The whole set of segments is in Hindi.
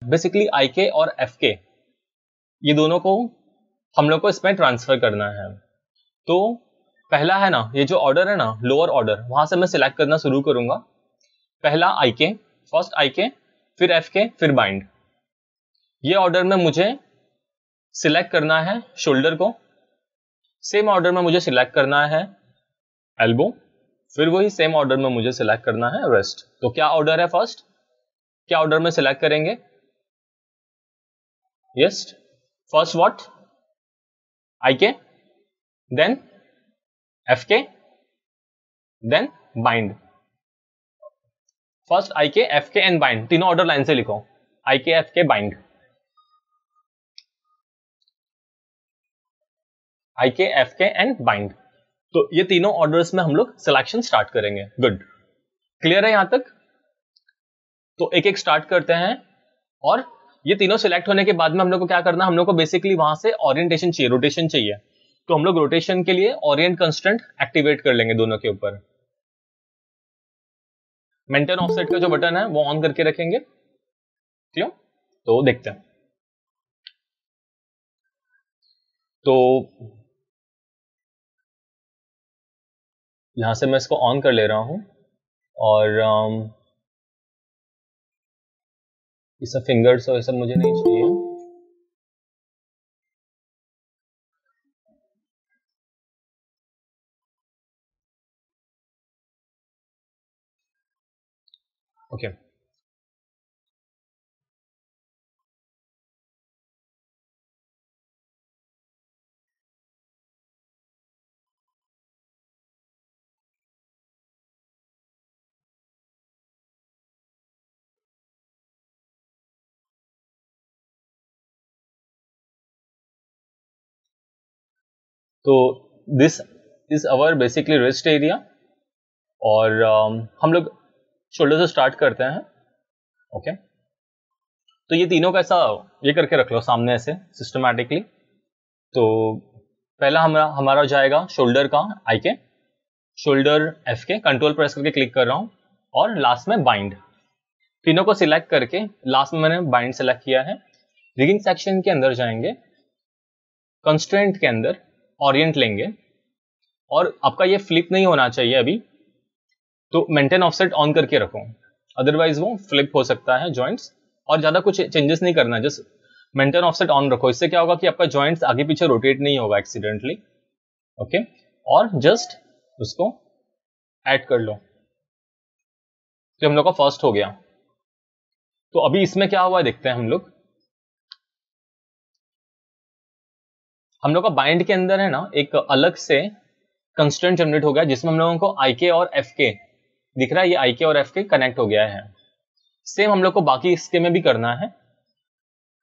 बेसिकली आई के और एफ के ये दोनों को हम लोग को इसमें ट्रांसफर करना है। तो पहला है ना, ये जो ऑर्डर है ना, लोअर ऑर्डर, वहां से मैं सिलेक्ट करना शुरू करूंगा। पहला आई के, फर्स्ट आई के, फिर एफ के, फिर बाइंड। ये ऑर्डर में मुझे सिलेक्ट करना है शोल्डर को, सेम ऑर्डर में मुझे सिलेक्ट करना है एल्बो, फिर वही सेम ऑर्डर में मुझे सिलेक्ट करना है रेस्ट। तो क्या ऑर्डर है फर्स्ट, क्या ऑर्डर में सिलेक्ट करेंगे? यस, फर्स्ट व्हाट, आई के, देन एफ के, देन बाइंड। फर्स्ट आई के, एफ के एंड बाइंड, तीनों ऑर्डर लाइन से लिखो, आई के, एफ के, बाइंड, आई के, एफ के एंड बाइंड। तो ये तीनों ऑर्डर्स में हम लोग सिलेक्शन स्टार्ट करेंगे। गुड, क्लियर है यहां तक? तो एक एक स्टार्ट करते हैं। और ये तीनों सिलेक्ट होने के बाद में हम लोग को क्या करना है, हम लोग को बेसिकली वहां से ओरिएंटेशन चाहिए, रोटेशन चाहिए। तो हम लोग रोटेशन के लिए ओरिएंट कंस्ट्रेंट एक्टिवेट कर लेंगे दोनों के ऊपर। मेंटेन ऑफसेट का जो बटन है वो ऑन करके रखेंगे। क्लियर? तो देखते हैं। तो यहां से मैं इसको ऑन कर ले रहा हूं और ये सब फिंगर्स और ये सब मुझे नहीं चाहिए। ओके, तो this is our basically rest area. और हम लोग शोल्डर से स्टार्ट करते हैं। ओके, तो ये तीनों का ऐसा ये करके रख लो सामने ऐसे सिस्टमैटिकली। तो पहला हमारा जाएगा शोल्डर का आई के, शोल्डर एफ के, कंट्रोल प्रेस करके क्लिक कर रहा हूं, और लास्ट में बाइंड। तीनों को सिलेक्ट करके लास्ट में मैंने बाइंड सेलेक्ट किया है। रिगिंग सेक्शन के अंदर जाएंगे, कंस्ट्रेंट के अंदर ओरिएंट लेंगे, और आपका ये फ्लिप नहीं होना चाहिए अभी, तो मेंटेन ऑफसेट ऑन करके रखो, अदरवाइज वो फ्लिप हो सकता है जॉइंट्स। और ज्यादा कुछ चेंजेस नहीं करना, जस्ट मेंटेन ऑफसेट ऑन रखो। इससे क्या होगा कि आपका जॉइंट्स आगे पीछे रोटेट नहीं होगा एक्सीडेंटली। ओके, और जस्ट उसको ऐड कर लो। तो हम लोग का फर्स्ट हो गया। तो अभी इसमें क्या हुआ है देखते हैं हम लोग। हम लोग का बाइंड के अंदर है ना एक अलग से कंस्ट्रेंट जनरेट हो गया, जिसमें हम लोगों को आई के और एफ के दिख रहा है। ये आई के और एफ के कनेक्ट हो गया है। सेम हम लोग को बाकी इसके में भी करना है,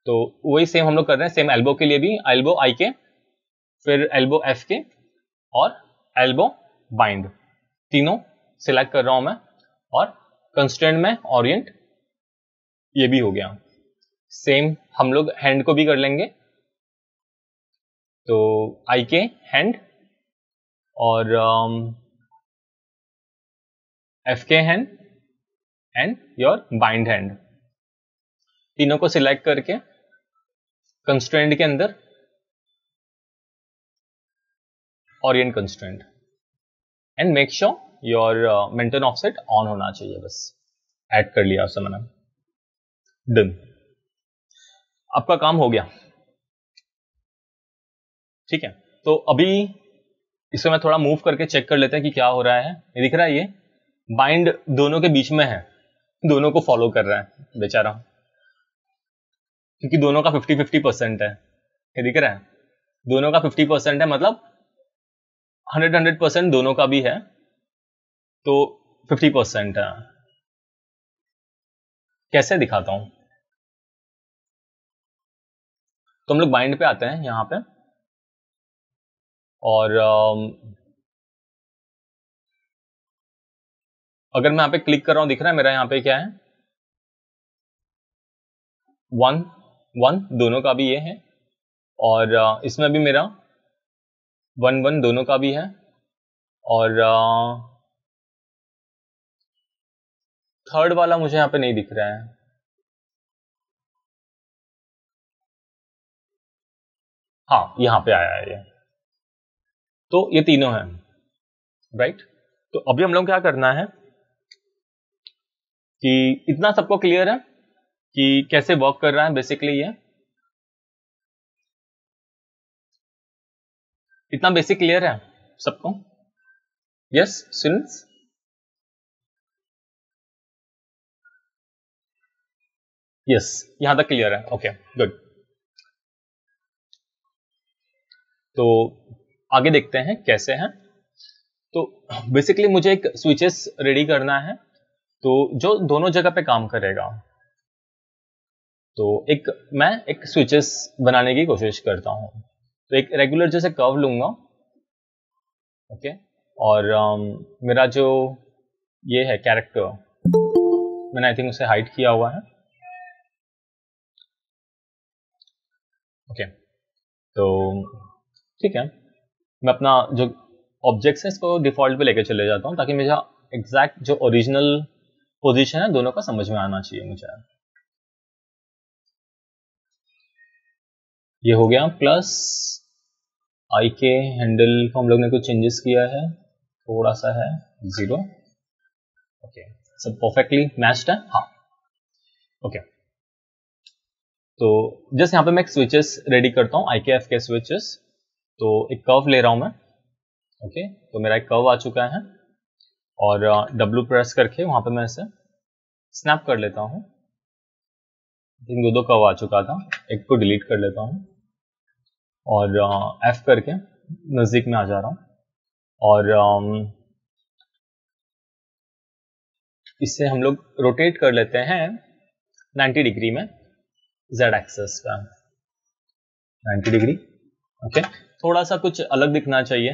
तो वही सेम हम लोग कर रहे हैं। सेम एल्बो के लिए भी, एल्बो आई के, फिर एल्बो एफ के, और एल्बो बाइंड, तीनों सिलेक्ट कर रहा हूं मैं। और कंस्ट्रेंट में ओरिएंट ये भी हो गया। सेम हम लोग हैंड को भी कर लेंगे। तो आई के हैंड और एफ के hand and your bind hand, तीनों को सिलेक्ट करके कंस्ट्रेंट के अंदर Orient constraint, and make sure your maintain offset on होना चाहिए। बस ऐड कर लिया उसे मैंने, डन, आपका काम हो गया। ठीक है, तो अभी इसे मैं थोड़ा मूव करके चेक कर लेते हैं कि क्या हो रहा है। ये दिख रहा है, ये बाइंड दोनों के बीच में है, दोनों को फॉलो कर रहा है बेचारा, क्योंकि दोनों का 50-50% है। ये दिख रहा है, दोनों का 50% है, मतलब 100% दोनों का भी है, तो 50% है। कैसे दिखाता हूं, तो हम लोग बाइंड पे आते हैं यहां पे, और अगर मैं यहां पे क्लिक कर रहा हूं, दिख रहा है मेरा यहां पे क्या है, 1-1 दोनों का भी ये है, और इसमें भी मेरा 1-1 दोनों का भी है, और थर्ड वाला मुझे यहां पे नहीं दिख रहा है। हाँ यहाँ पे आया है ये, तो ये तीनों हैं, राइट। तो अभी हम लोग क्या करना है कि इतना सबको क्लियर है कि कैसे वर्क कर रहा है बेसिकली ये, इतना बेसिक क्लियर है सबको? यस स्टूडेंट्स, यस यहां तक क्लियर है, ओके गुड। तो आगे देखते हैं कैसे हैं। तो बेसिकली मुझे एक स्विचेस रेडी करना है, तो जो दोनों जगह पे काम करेगा। तो मैं एक स्विचेस बनाने की कोशिश करता हूं। तो एक रेगुलर जैसे कर्व लूंगा, ओके, और मेरा जो ये है कैरेक्टर, मैंने आई थिंक उसे हाइड किया हुआ है, ओके। तो ठीक है, मैं अपना जो ऑब्जेक्ट्स है इसको डिफॉल्ट पे लेके चले जाता हूँ, ताकि मेरा एग्जैक्ट जो ओरिजिनल पोजीशन है दोनों का समझ में आना चाहिए मुझे। ये हो गया, प्लस आई के हैंडल को हम लोग ने कुछ चेंजेस किया है, थोड़ा सा है 0, ओके, सब परफेक्टली मैच्ड है, हाँ ओके। तो जस्ट यहाँ पे मैं एक स्विचेस रेडी करता हूँ, IKF के स्विचेस। तो एक कर्व ले रहा हूँ मैं, ओके। तो मेरा एक कर्व आ चुका है, और W प्रेस करके वहां पे मैं इसे स्नैप कर लेता हूँ। दो कर्व आ चुका था, एक को डिलीट कर लेता हूँ, और F करके नजदीक में आ जा रहा हूँ, और इससे हम लोग रोटेट कर लेते हैं 90 डिग्री में, Z एक्सेस का 90 डिग्री, ओके। थोड़ा सा कुछ अलग दिखना चाहिए,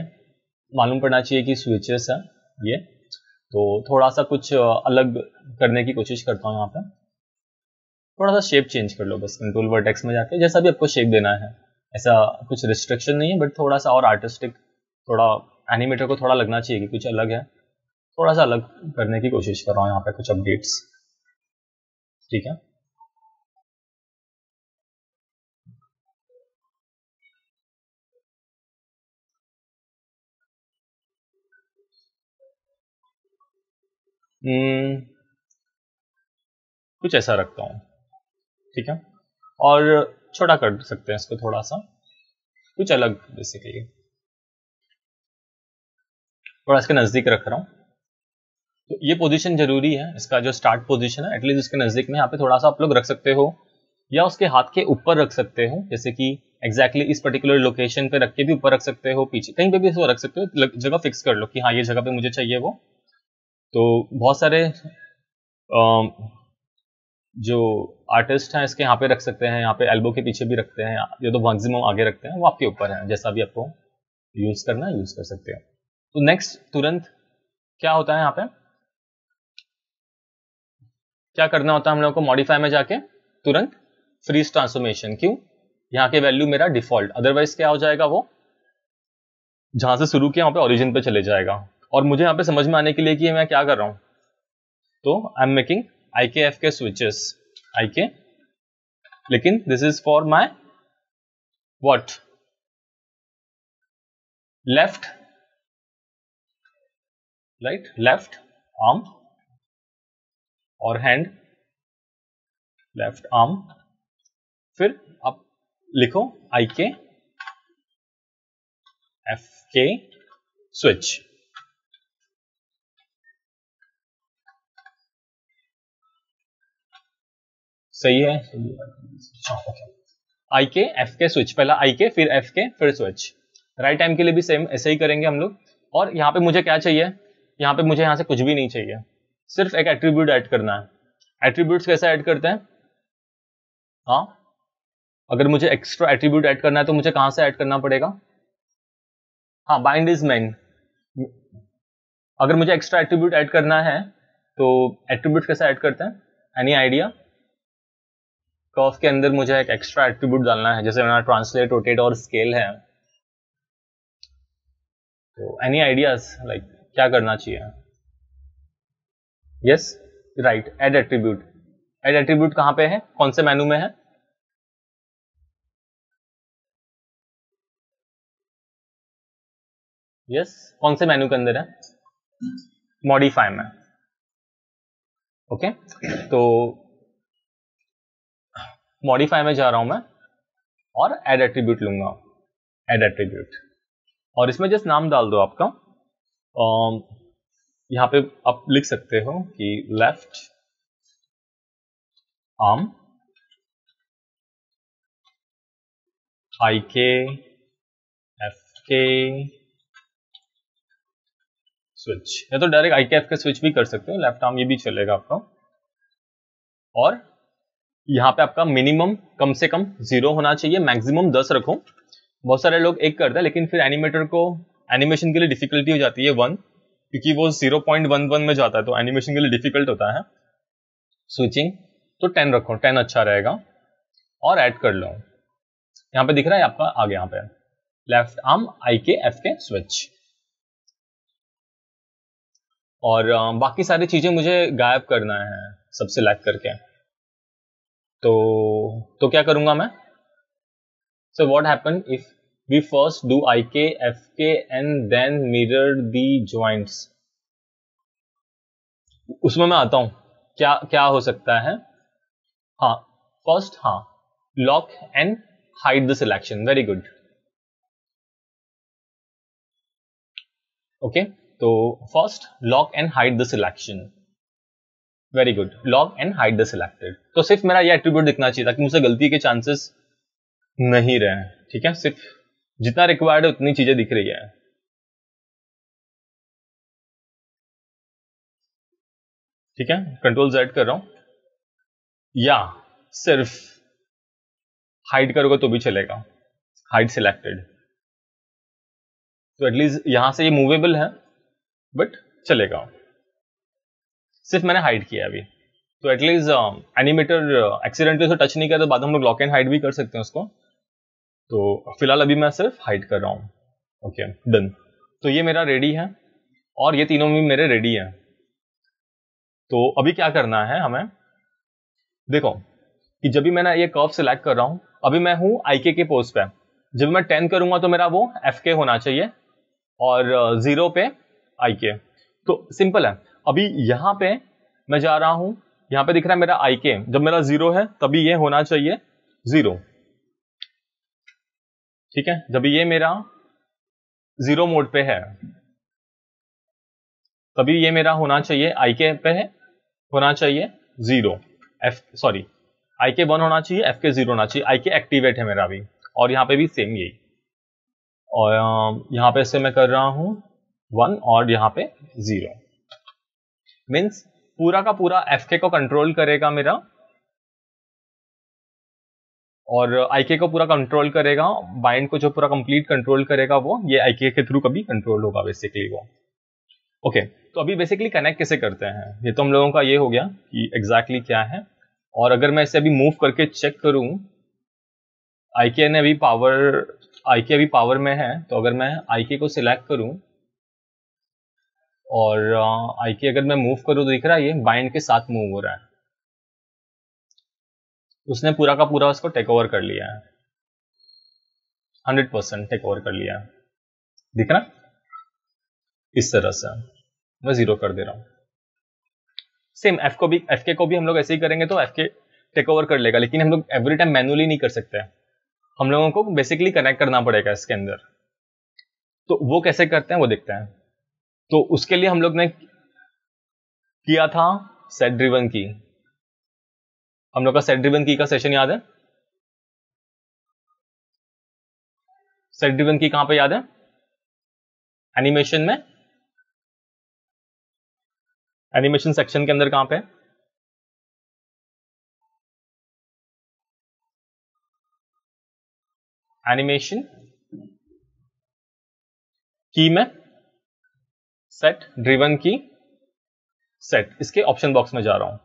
मालूम पड़ना चाहिए कि स्विचेस है ये, तो थोड़ा सा कुछ अलग करने की कोशिश करता हूँ। यहाँ पे थोड़ा सा शेप चेंज कर लो बस, कंट्रोल वर्टेक्स में जाके, जैसा भी आपको शेप देना है, ऐसा कुछ रिस्ट्रिक्शन नहीं है, बट थोड़ा सा और आर्टिस्टिक, थोड़ा एनिमेटर को थोड़ा लगना चाहिए कि कुछ अलग है, थोड़ा सा अलग करने की कोशिश कर रहा हूँ यहाँ पे, कुछ अपडेट्स, ठीक है। कुछ ऐसा रखता हूँ, ठीक है, और छोटा कर सकते हैं इसको थोड़ा सा, कुछ अलग बेसिकली, थोड़ा इसके नजदीक रख रहा हूँ। तो ये पोजीशन जरूरी है, इसका जो स्टार्ट पोजीशन है एटलीस्ट इसके नजदीक में यहाँ पे थोड़ा सा आप लोग रख सकते हो, या उसके हाथ के ऊपर रख सकते हो, जैसे कि एग्जैक्टली इस पर्टिकुलर लोकेशन पे रख के भी ऊपर रख सकते हो, पीछे कहीं पे भी इसको रख सकते हो, जगह फिक्स कर लो कि हाँ ये जगह पे मुझे चाहिए वो। तो बहुत सारे जो आर्टिस्ट हैं इसके यहाँ पे रख सकते हैं, यहाँ पे एल्बो के पीछे भी रखते हैं, या तो मैक्सिमम आगे रखते हैं, वो आपके ऊपर है, जैसा भी आपको यूज करना है यूज कर सकते हो। तो नेक्स्ट तुरंत क्या होता है, यहाँ पे क्या करना होता है हम लोगों को, मॉडिफाई में जाके तुरंत फ्रीज ट्रांसफॉर्मेशन, क्यों, यहाँ के वैल्यू मेरा डिफॉल्ट, अदरवाइज क्या हो जाएगा, वो जहां से शुरू किया वहां पे ओरिजिन पे चले जाएगा। और मुझे यहाँ पे समझ में आने के लिए कि मैं क्या कर रहा हूं, तो आई एम मेकिंग IKF के स्विचेस, IK, लेकिन this is for my what, left, right, left arm और हैंड, लेफ्ट आर्म, फिर आप लिखो IK FK स्विच, सही है, IK FK स्विच, पहला IK फिर FK फिर स्विच। राइट टाइम के लिए भी सेम ऐसे ही करेंगे हम लोग। और यहाँ पे मुझे क्या चाहिए, यहाँ पे मुझे यहाँ से कुछ भी नहीं चाहिए, सिर्फ एक एट्रीब्यूट ऐड करना है। एट्रीब्यूट्स कैसे ऐड करते हैं, हाँ, अगर मुझे एक्स्ट्रा एट्रीब्यूट ऐड करना है तो मुझे कहां से ऐड करना पड़ेगा, हाँ, बाइंड इज मेन। अगर मुझे एक्स्ट्रा एट्रीब्यूट ऐड करना है तो एट्रीब्यूट कैसे ऐड करते हैं, एनी आइडिया? कर्व के अंदर मुझे एक एक्स्ट्रा एट्रीब्यूट डालना है, जैसे मेरा ट्रांसलेट, रोटेट और स्केल है, तो एनी आइडियाज, लाइक क्या करना चाहिए? Yes right, add attribute. Add attribute कहां पे है, कौन से मेनू में है? यस, कौन से मेन्यू के अंदर है? मॉडिफाई में। ओके, तो मॉडिफाई में जा रहा हूं मैं और ऐड एट्रीब्यूट लूंगा, ऐड एट्रीब्यूट, और इसमें जस्ट नाम डाल दो आपका। यहां पे आप लिख सकते हो कि left arm IK FK switch, या तो डायरेक्ट IK FK स्विच भी कर सकते हो, लेफ्ट आर्म, ये भी चलेगा आपका। और यहाँ पे आपका मिनिमम कम से कम 0 होना चाहिए, मैक्सिमम 10 रखो। बहुत सारे लोग 1 करते हैं, लेकिन फिर एनिमेटर को एनिमेशन के लिए डिफिकल्टी हो जाती है 1, क्योंकि वो 0.11 में जाता है, तो एनिमेशन के लिए डिफिकल्ट होता है स्विचिंग। तो 10 रखो, 10 अच्छा रहेगा। और ऐड कर लो, यहाँ पे दिख रहा है आपका आगे, यहाँ पे left arm IK FK switch. और बाकी सारी चीजें मुझे गायब करना है सब सिलेक्ट करके। तो क्या करूंगा मैं? So what happen if we first do IK FK and then mirror the joints? उसमें मैं आता हूं, क्या क्या हो सकता है। हाँ, फर्स्ट, हाँ, lock and hide the selection, very good. Okay, तो first lock and hide the selection, very good, lock and hide the selected. तो सिर्फ मेरा ये एट्रीब्यूट दिखना चाहिए ताकि मुझसे गलती के चांसेस नहीं रहे। ठीक है, सिर्फ जितना रिक्वायर्ड है उतनी चीजें दिख रही है। ठीक है, कंट्रोल Z कर रहा हूं, या सिर्फ हाइड करोगे तो भी चलेगा, हाइड सिलेक्टेड। तो एटलीस्ट यहां से ये मूवेबल है, बट चलेगा। सिर्फ मैंने हाइड किया अभी, तो एटलीस्ट एनिमेटर एक्सीडेंटली से टच नहीं किया, तो बाद में हम लोग लॉक एंड हाइड भी कर सकते हैं उसको। तो फिलहाल अभी मैं सिर्फ हाइड कर रहा हूं। Okay, done. तो ये मेरा रेडी है और ये तीनों भी मेरे रेडी है। तो अभी क्या करना है हमें? देखो कि जब भी मैं ये कर्व सिलेक्ट कर रहा हूं, अभी मैं हूं IK के पोज पे। जब मैं 10 करूंगा तो मेरा वो FK होना चाहिए, और 0 पे IK। तो सिंपल है। अभी यहां पे मैं जा रहा हूं, यहां पे दिख रहा है मेरा IK, जब मेरा 0 है तभी ये होना चाहिए 0। ठीक है, जब ये मेरा 0 मोड पे है तभी ये मेरा होना चाहिए IK पे है, होना चाहिए 0, सॉरी IK 1 होना चाहिए, FK 0 होना चाहिए। IK एक्टिवेट है मेरा अभी, और यहाँ पे भी सेम यही। और यहाँ पे से मैं कर रहा हूं 1 और यहाँ पे 0, मीन्स पूरा का पूरा FK को कंट्रोल करेगा मेरा, और IK को पूरा कंट्रोल करेगा। बाइंड को जो पूरा कंप्लीट कंट्रोल करेगा वो ये IK के थ्रू कभी कंट्रोल होगा बेसिकली वो। ओके, तो अभी बेसिकली कनेक्ट कैसे करते हैं, ये तो हम लोगों का ये हो गया कि एग्जैक्टली क्या है। और अगर मैं इसे अभी मूव करके चेक करूं, IK अभी पावर में है, तो अगर मैं IK को सिलेक्ट करूं और IK अगर मैं मूव करूं तो दिख रहा है ये बाइंड के साथ मूव हो रहा है। उसने पूरा का पूरा उसको टेक ओवर कर लिया है, 100% टेक ओवर कर लिया है। दिख रहा है? इस तरह से मैं 0 कर दे रहा हूं। सेम FK को भी हम लोग ऐसे ही करेंगे तो FK टेक ओवर कर लेगा, लेकिन हम लोग एवरी टाइम मैनुअली नहीं कर सकते। हम लोगों को बेसिकली कनेक्ट करना पड़ेगा इसके अंदर। तो वो कैसे करते हैं वो देखते हैं। तो उसके लिए हम लोग ने किया था सेट ड्रिवन की। हम लोग का सेट ड्रिवन की का सेशन याद है? सेट ड्रिवन की कहां पे याद है? एनिमेशन में, एनिमेशन सेक्शन के अंदर कहां पे? एनिमेशन की में सेट ड्रिवन की सेट, इसके ऑप्शन बॉक्स में जा रहा हूं।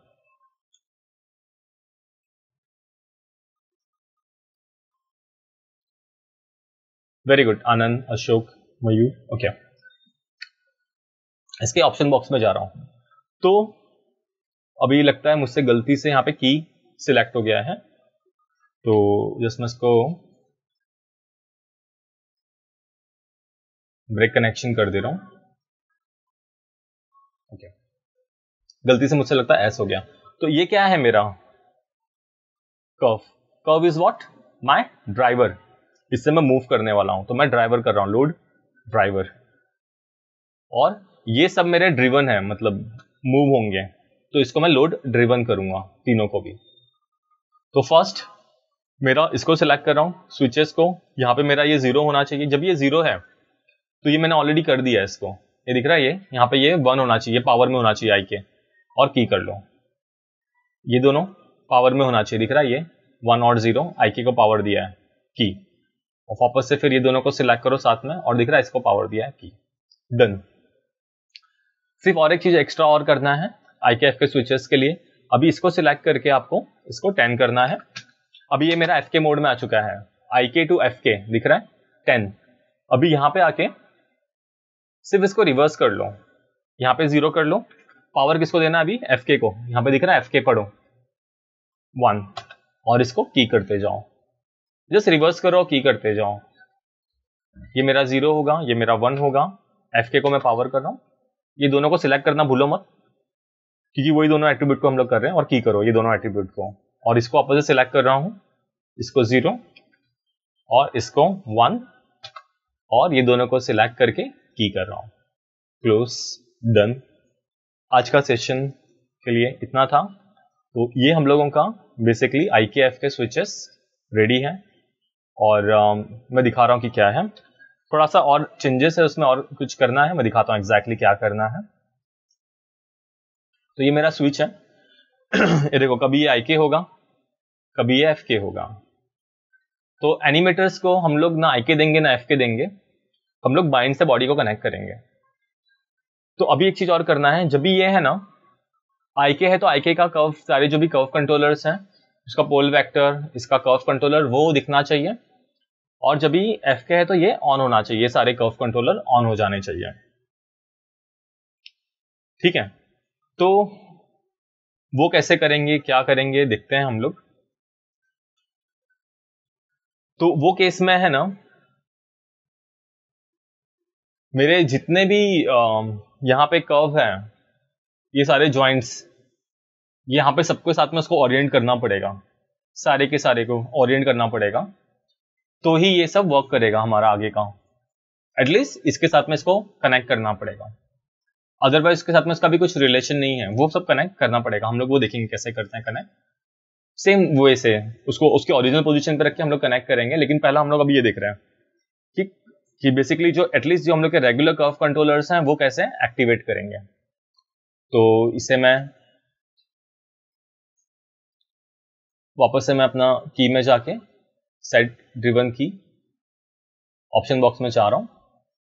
वेरी गुड आनंद, अशोक, मयूर। ओके, इसके ऑप्शन बॉक्स में जा रहा हूं। तो अभी लगता है मुझसे गलती से यहाँ पे की सिलेक्ट हो गया है, तो जस्ट मैं इसको ब्रेक कनेक्शन कर दे रहा हूं। ओके, गलती से मुझसे लगता है एस हो गया। तो ये क्या है मेरा curve? Curve is what? My driver. इससे मैं मूव करने वाला हूं, तो मैं ड्राइवर कर रहा हूं, लोड ड्राइवर। और ये सब मेरे ड्रिवन है, मतलब मूव होंगे, तो इसको मैं लोड ड्रिवन करूंगा तीनों को भी। तो फर्स्ट मेरा इसको सिलेक्ट कर रहा हूं, स्विचेस को। यहां पे मेरा ये 0 होना चाहिए। जब ये 0 है तो ये मैंने ऑलरेडी कर दिया है इसको, ये दिख रहा है, ये यहाँ पे ये 1 होना चाहिए, पावर में होना चाहिए आई के। और की कर लो, ये दोनों पावर में होना चाहिए, दिख रहा है ये 1 और 0, आई के को पावर दिया है की। और वापस से फिर ये दोनों को सिलेक्ट करो साथ में, और दिख रहा है इसको पावर दिया है की। डन। सिर्फ और एक चीज एक्स्ट्रा और करना है आई के एफ के स्विचेस के लिए। अभी इसको सिलेक्ट करके आपको इसको 10 करना है। अभी ये मेरा एफ के मोड में आ चुका है, आई के टू एफ के दिख रहा है 10। अभी यहां पे आके सिर्फ इसको रिवर्स कर लो, यहां पे 0 कर लो। पावर किसको देना है अभी? एफ के को। यहां पे दिख रहा है एफ के पढ़ो 1, और इसको की करते जाओ, जस्ट रिवर्स करो, की करते जाओ। ये मेरा 0 होगा, ये मेरा 1 होगा। एफ के को मैं पावर कर रहा हूं। ये दोनों को सिलेक्ट करना भूलो मत, क्योंकि वही दोनों एट्रीब्यूट को हम लोग कर रहे हैं। और की करो ये दोनों एट्रीब्यूट को, और इसको अपोजिट सिलेक्ट कर रहा हूं, इसको 0 और इसको 1, और ये दोनों को सिलेक्ट करके की कर रहा हूं। Close, done. आज का सेशन के लिए इतना था। तो ये हम लोगों का बेसिकली आई के एफ के स्विचेस रेडी है, और मैं दिखा रहा हूं कि क्या है। थोड़ा सा और चेंजेस है उसमें, और कुछ करना है, मैं दिखाता हूं एग्जैक्टली क्या करना है। तो ये मेरा स्विच है ये देखो, कभी ये आई के होगा, कभी ये एफ के होगा। तो एनिमेटर्स को हम लोग ना आई के देंगे ना एफ के देंगे, हम लोग बाइंड से बॉडी को कनेक्ट करेंगे। तो अभी एक चीज और करना है, जब भी ये है ना आई के है, तो आई के का कर्व, सारे जो भी कर्व कंट्रोलर्स हैं, इसका पोल वेक्टर, इसका कर्व कंट्रोलर वो दिखना चाहिए। और जब भी एफ के है तो ये ऑन होना चाहिए, सारे कर्व कंट्रोलर ऑन हो जाने चाहिए। ठीक है, तो वो कैसे करेंगे, क्या करेंगे, देखते हैं हम लोग। तो वो केस में है ना, मेरे जितने भी यहां पे कर्व है, ये सारे ज्वाइंट्स, यहां पे सबके साथ में उसको ओरिएंट करना पड़ेगा, सारे के सारे को ओरिएंट करना पड़ेगा, तो ही ये सब वर्क करेगा हमारा आगे का। एटलीस्ट इसके साथ में इसको कनेक्ट करना पड़ेगा, अदरवाइज इसके साथ में इसका भी कुछ रिलेशन नहीं है, वो सब कनेक्ट करना पड़ेगा। हम लोग वो देखेंगे कैसे करते हैं कनेक्ट। सेम वे से उसको उसके ओरिजिनल पोजीशन पे रख के हम लोग कनेक्ट करेंगे, लेकिन पहला हम लोग अभी ये देख रहे हैं कि बेसिकली जो एटलीस्ट जो हम लोग के रेगुलर कर्व कंट्रोलर्स हैं वो कैसे एक्टिवेट करेंगे। तो इसे मैं वापस से मैं अपना की में जाके सेट ड्रिवन की ऑप्शन बॉक्स में चाह रहा हूं,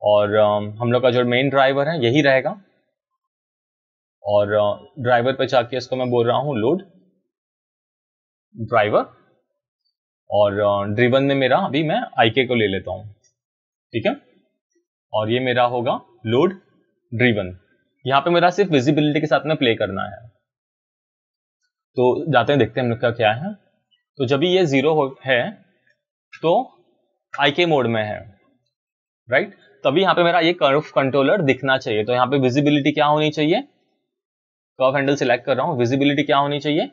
और हम लोग का जो मेन ड्राइवर है यही रहेगा, और ड्राइवर पे जाके इसको मैं बोल रहा हूं लोड ड्राइवर, और ड्रिवन में मेरा अभी मैं आई के को ले लेता हूं। ठीक है, और ये मेरा होगा लोड ड्रिवन। यहां पे मेरा सिर्फ विजिबिलिटी के साथ में प्ले करना है। तो जाते हैं, देखते हैं हम लोग का क्या है। तो जब भी ये 0 है तो आई के मोड में है, राइट। तभी यहां पे मेरा ये कर्व कंट्रोलर दिखना चाहिए। तो यहां पे विजिबिलिटी क्या होनी चाहिए, कर्व हैंडल सिलेक्ट कर रहा हूं, विजिबिलिटी क्या होनी चाहिए,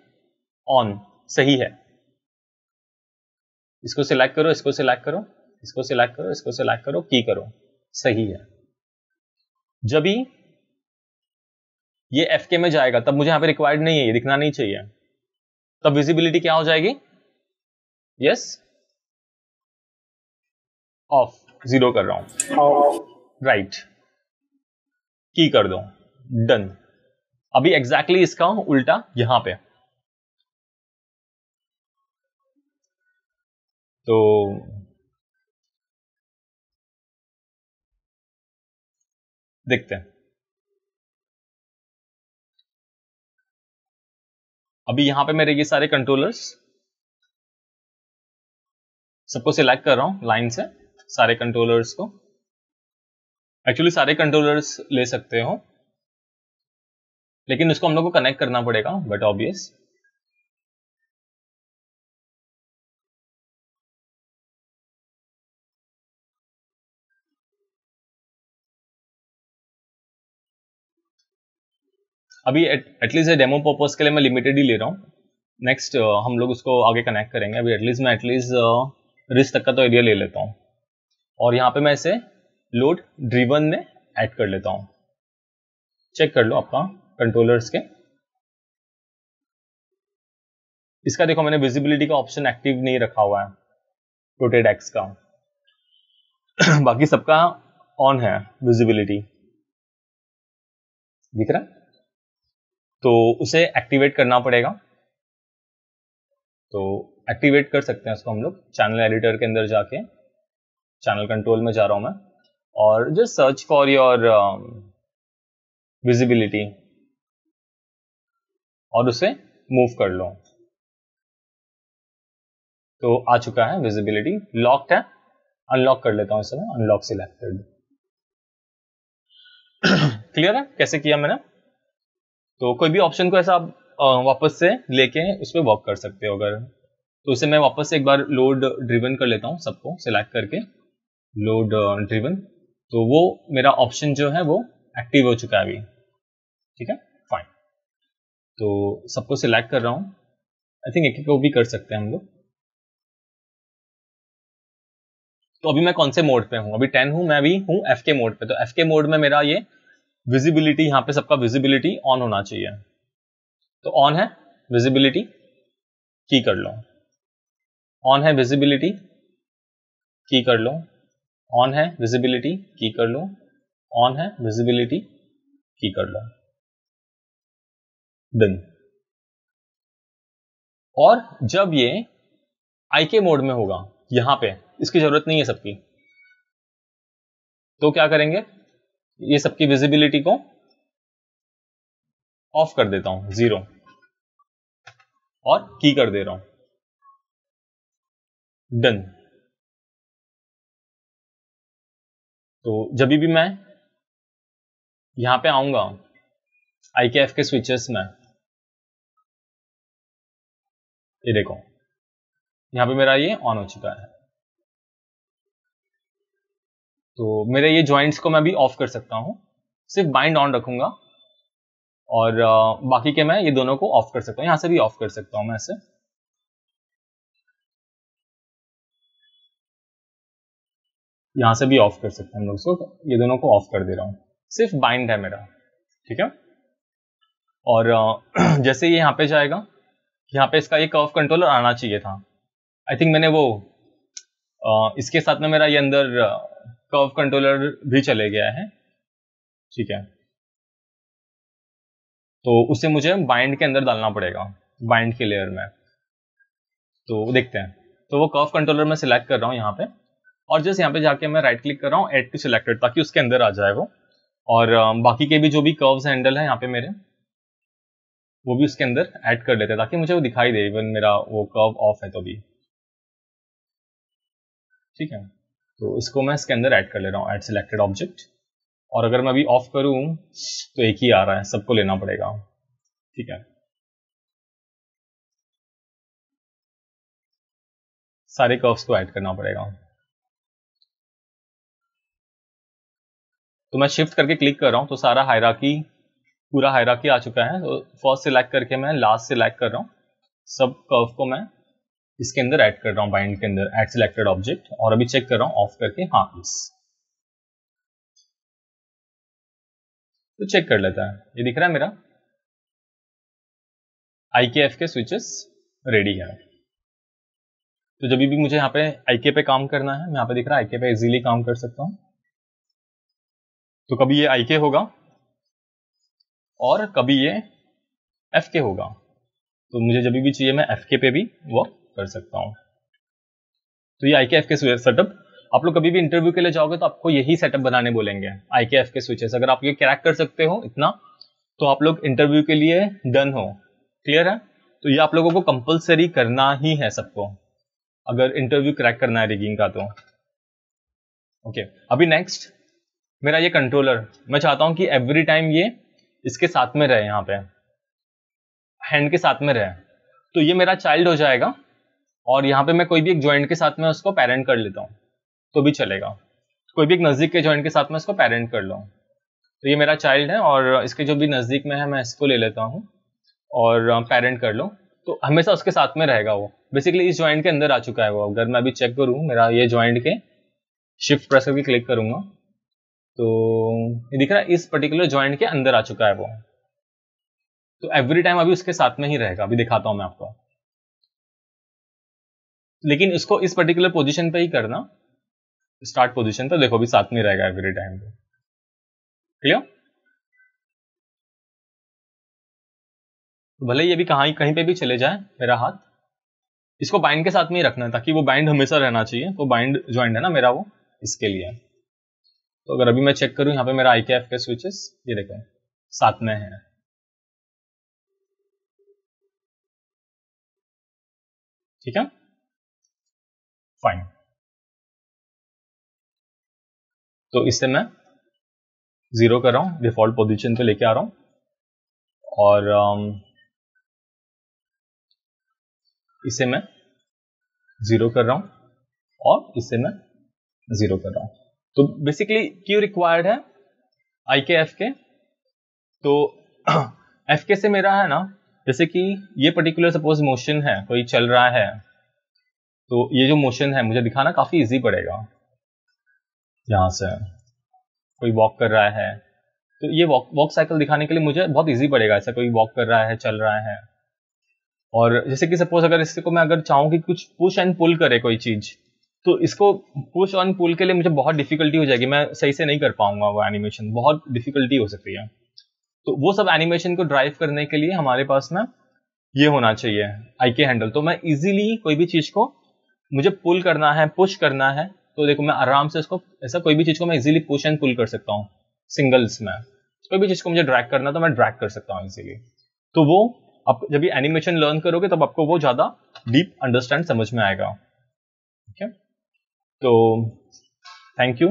ऑन, सही है। इसको सिलेक्ट करो, इसको सिलेक्ट करो, इसको सिलेक्ट करो, इसको सिलेक्ट करो, की करो, सही है। जब भी ये एफ के में जाएगा तब मुझे यहां पे रिक्वायर्ड नहीं है, ये दिखना नहीं चाहिए, तब विजिबिलिटी क्या हो जाएगी, यस, ऑफ, 0 कर रहा हूं, राइट, की कर दो, डन। अभी एग्जैक्टली इसका उल्टा यहां पे, तो देखते हैं। अभी यहां पे मेरे ये सारे कंट्रोलर्स सबको सिलेक्ट कर रहा हूं लाइन से, सारे कंट्रोलर्स को। एक्चुअली सारे कंट्रोलर्स ले सकते हो, लेकिन इसको हम लोग को कनेक्ट करना पड़ेगा, बट ऑब्वियस। अभी एटलीस्ट डेमो पर्पस के लिए मैं लिमिटेड ही ले रहा हूँ। नेक्स्ट हम लोग उसको आगे कनेक्ट करेंगे। अभी एटलीस्ट रिस्ट तक का तो एरिया ले लेता हूँ और यहाँ पे मैं इसे लोड ड्रिवन में ऐड कर लेता हूँ। चेक कर लो आपका कंट्रोलर्स के। इसका देखो मैंने विजिबिलिटी का ऑप्शन एक्टिव नहीं रखा हुआ है रोटेट एक्स का बाकी सबका ऑन है विजिबिलिटी, दिख रहा है? तो उसे एक्टिवेट करना पड़ेगा। तो एक्टिवेट कर सकते हैं उसको हम लोग चैनल एडिटर के अंदर जाके। चैनल कंट्रोल में जा रहा हूं मैं और just search for your visibility और उसे मूव कर लो। तो आ चुका है विजिबिलिटी, लॉक्ड है। अनलॉक कर लेता हूं इस समय, अनलॉक सिलेक्टेड। क्लियर है कैसे किया मैंने? तो कोई भी ऑप्शन को ऐसा आप वापस से लेके उस पर वर्क कर सकते हो अगर। तो उसे मैं वापस से एक बार लोड ड्रिवन कर लेता हूं, सबको सिलेक्ट करके लोड ड्रिवन। तो वो मेरा ऑप्शन जो है वो एक्टिव हो चुका है अभी, ठीक है, फाइन। तो सबको सिलेक्ट कर रहा हूं। आई थिंक एक को भी कर सकते हैं हम लोग। तो अभी मैं कौन से मोड पे हूं? अभी 10 हूं, मैं अभी हूं एफ के मोड पे। तो एफ के मोड में मेरा ये विजिबिलिटी, यहाँ पे सबका विजिबिलिटी ऑन होना चाहिए। तो ऑन है विजिबिलिटी, की कर लो। ऑन है विजिबिलिटी, की कर लो। ऑन है विजिबिलिटी, की कर लो। ऑन है विजिबिलिटी, की कर लो। डन। और जब ये आईके मोड में होगा, यहां पे इसकी जरूरत नहीं है सबकी, तो क्या करेंगे? ये सबकी विजिबिलिटी को ऑफ कर देता हूं, 0, और की कर दे रहा हूं। डन। तो जब भी मैं यहां पे आऊंगा IKF के स्विचेस में, ये देखो यहां पे मेरा ये ऑन हो चुका है। तो मेरे ये जॉइंट्स को मैं भी ऑफ कर सकता हूं, सिर्फ बाइंड ऑन रखूंगा और बाकी के मैं ये दोनों को ऑफ कर सकता हूं। यहां से भी ऑफ कर सकता हूं मैं ऐसे। यहां से भी ऑफ कर सकते हैं हम लोग इसको। ये दोनों को ऑफ कर दे रहा हूं, सिर्फ बाइंड है मेरा, ठीक है। और जैसे ये यहाँ पे जाएगा, यहाँ पे इसका ये कर्व कंट्रोलर आना चाहिए था। आई थिंक मैंने वो इसके साथ में मेरा ये अंदर कर्व कंट्रोलर भी चले गया है, ठीक है। तो उसे मुझे बाइंड के अंदर डालना पड़ेगा, बाइंड के लेयर में। तो देखते हैं। तो वो कर्व कंट्रोलर मैं सिलेक्ट कर रहा हूँ यहाँ पे, और जस्ट यहाँ पे जाके मैं राइट क्लिक कर रहा हूँ ऐड टू सिलेक्टेड, ताकि उसके अंदर आ जाए वो। और बाकी के भी जो भी कर्व्स हैंडल है यहाँ पे मेरे, वो भी उसके अंदर ऐड कर लेते हैं, ताकि मुझे वो दिखाई दे इवन मेरा वो कर्व ऑफ है तो भी, ठीक है। तो इसको मैं इसके अंदर ऐड कर ले रहा हूँ, ऐड सिलेक्टेड ऑब्जेक्ट। और अगर मैं अभी ऑफ करूँ तो एक ही आ रहा है, सबको लेना पड़ेगा, ठीक है। सारे कर्व्स को ऐड करना पड़ेगा। तो मैं शिफ्ट करके क्लिक कर रहा हूँ, तो सारा हायरार्की, पूरा हायरार्की आ चुका है। तो फर्स्ट सिलेक्ट करके मैं लास्ट सिलेक्ट कर रहा हूँ, सब कर्व को मैं इसके अंदर ऐड कर रहा हूँ, बाइंड के अंदर ऐड सिलेक्टेड ऑब्जेक्ट। और अभी चेक कर रहा हूँ ऑफ करके, हाँ इस तो चेक कर लेता है। ये दिख रहा है मेरा IKF के स्विचेस रेडी है। तो जब भी मुझे यहाँ पे IK पे काम करना है, मैं यहाँ पे दिख रहा है IK पे इजीली काम कर सकता हूँ। तो कभी ये IK होगा और कभी ये FK होगा। तो मुझे जब भी चाहिए मैं FK पे भी वर्क कर सकता हूँ। तो ये IKF के सेटअप, आप लोग कभी भी इंटरव्यू के लिए जाओगे तो आपको यही सेटअप बनाने बोलेंगे, IKF के स्विचेस। अगर आप ये क्रैक कर सकते हो इतना, तो आप लोग इंटरव्यू के लिए डन हो। क्लियर है? तो ये आप लोगों को कंपलसरी करना ही है सबको, अगर इंटरव्यू क्रैक करना है रिगिंग का तो। ओके, अभी नेक्स्ट मेरा ये कंट्रोलर, मैं चाहता हूं कि एवरी टाइम ये इसके साथ में रहे, यहाँ पे हैंड के साथ में रहे। तो ये मेरा चाइल्ड हो जाएगा, और यहाँ पे मैं कोई भी एक जॉइंट के साथ में उसको पेरेंट कर लेता हूँ तो भी चलेगा। कोई भी एक नजदीक के जॉइंट के साथ में उसको पेरेंट कर लो। तो ये मेरा चाइल्ड है और इसके जो भी नज़दीक में है मैं इसको ले लेता हूँ और पेरेंट कर लो, तो हमेशा उसके साथ में रहेगा वो। बेसिकली इस जॉइंट के अंदर आ चुका है वो। अगर मैं अभी चेक करूँ मेरा ये जॉइंट के शिफ्ट प्रेस करके क्लिक करूंगा तो ये दिख रहा है इस पर्टिकुलर जॉइंट के अंदर आ चुका है वो। तो एवरी टाइम अभी उसके साथ में ही रहेगा। अभी दिखाता हूं मैं आपको, लेकिन इसको इस पर्टिकुलर पोजीशन पे ही करना, स्टार्ट पोजीशन पे। देखो अभी साथ में रहेगा एवरी टाइम पे। क्लियर? भले ही अभी कहीं पे भी चले जाए मेरा हाथ, इसको बाइंड के साथ में ही रखना है ताकि वो बाइंड हमेशा रहना चाहिए। तो बाइंड जॉइंट है ना मेरा वो, इसके लिए। तो अगर अभी मैं चेक करूं यहाँ पे मेरा IKF के स्विचेस, ये देखो साथ में है। ठीक है, फाइन। तो इससे मैं 0 कर रहा हूं, डिफॉल्ट पोजीशन पे लेके आ रहा हूं और इसे मैं 0 कर रहा हूं और इसे मैं 0 कर रहा हूं। तो बेसिकली क्यों रिक्वायर्ड है IKF के? तो FK से मेरा है ना, जैसे कि ये पर्टिकुलर सपोज मोशन है, कोई चल रहा है, तो ये जो मोशन है मुझे दिखाना काफी इजी पड़ेगा। यहां से कोई वॉक कर रहा है तो ये वॉक साइकिल दिखाने के लिए मुझे बहुत इजी पड़ेगा। ऐसा कोई वॉक कर रहा है, चल रहा है, और जैसे कि सपोज अगर इसको मैं अगर चाहूँ कि कुछ पुश एंड पुल करे कोई चीज, तो इसको पुश ऑन पुल के लिए मुझे बहुत डिफिकल्टी हो जाएगी। मैं सही से नहीं कर पाऊंगा, वो एनिमेशन बहुत डिफिकल्टी हो सकती है। तो वो सब एनिमेशन को ड्राइव करने के लिए हमारे पास में ये होना चाहिए IK हैंडल। तो मैं इजीली कोई भी चीज को मुझे पुल करना है, पुश करना है, तो देखो मैं आराम से इसको, ऐसा कोई भी चीज को मैं इजीली पुश एंड पुल कर सकता हूँ सिंगल्स में। कोई भी चीज को मुझे ड्रैग करना तो मैं ड्रैग कर सकता हूँ इजीली। तो वो आप जब ये एनिमेशन लर्न करोगे तब आपको वो ज्यादा डीप अंडरस्टैंड समझ में आएगा। ठीक है, तो थैंक यू।